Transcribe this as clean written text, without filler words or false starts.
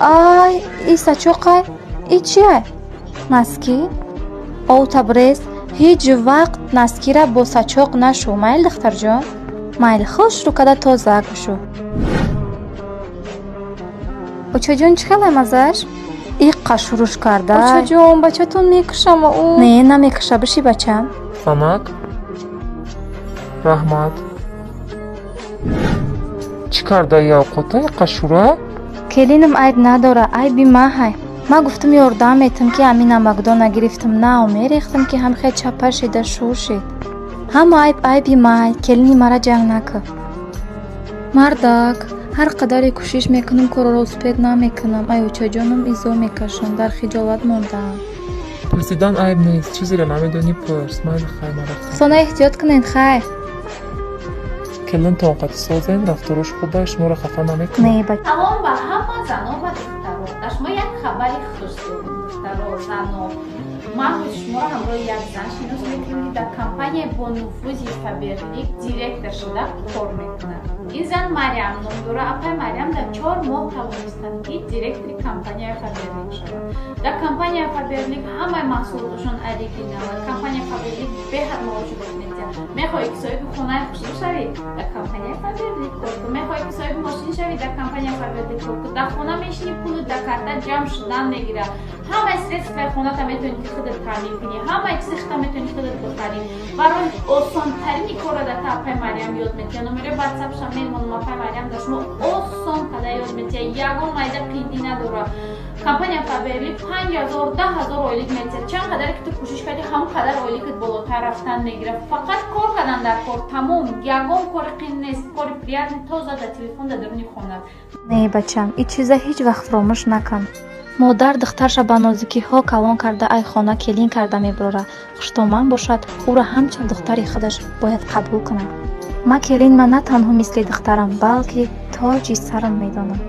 ай и сачоқай и чия наски о табрез ҳеҷ вақт наскира бо сачоқ нашу майл духтарҷон майли хуш рӯ када тоза кушу очаҷон чӣ хеле мазаш иққа шуруш карда очаҷон бачатон мекушам не намекуша биши бачам Санак? Раҳмат. Чӣ кардаи овқота иққа шура? келинам айб надора айби маҳай ма гуфтам ёрдам метам ки ҳамин намакдона гирифтам на мерехтам ки ҳамихе чапа шида шур шид ҳама айби май келини мара ҷанг накун мардак ҳар қадаре кӯшиш мекунам корро успед намекунам ай очаҷонам изо мекашам дар хиҷолат мондаам Пурсидан айб нест чизеро намедонӣ пурс майли хай марафтам сона эҳтиёт кунед хайр келин тоқати созен рафторош хуб аст шуморо хафа намекунад не ба салом ба ҳама зано ва духтаро дар шумо як хабари хуш дорем духтаро зано ман шуморо ҳамроҳи як зан шинос мекунам ки дар компанияи бо нуфузи фаберлик директор шуда кор мекунад ин зан мариам ном дора апай мариам дар 4 моҳ тавонистанд ки директори компанияи фаберлик шавад дар компанияи фаберлик ҳамаи маҳсулоташон оригинал компанияи фаберлик беҳад маоши бошмедиҳад мехоҳӣ ки соҳиби хонаи хушрӯ шавӣ дар компанияи фаберлик кор кун мехоҳӣ ки соҳиби мошин шавӣ дар компанияи фаберлик кор кун дар хона мешинӣ пулу дар карта ҷамъ шудан мегирад ҳамаи средстваи хоната метавонӣ ки худат таъмин кунӣ ҳамаи чизи хита метавонӣ худат бихарӣ барои осонтарини корро дар апай мариам ёд метиҳад номерои ватсапшам мемонам апай мариам дар шумо осон қадар ёд метиҳад ягон майда қиди надора компания фаберлик 5000 10000 ойлик метиҳад чанд қадаре ки ту кӯшиш кардӣ ҳамон қадар ойликат болотар рафтан мегирад фақат кор кардан дар кор тамом ягон кори қин нест кори приятни тоза дар телефон дар даруни хонат не бачам ин чиза ҳеҷ вақт фаромӯш накун модар духтарша ба нозикиҳо калон карда ай хона келин карда мебурора хуштоманд бошад ӯро ҳамчун духтари худаш бояд қабул кунад ма келинма на танҳо мисли духтарам балки тоҷи сарам медонам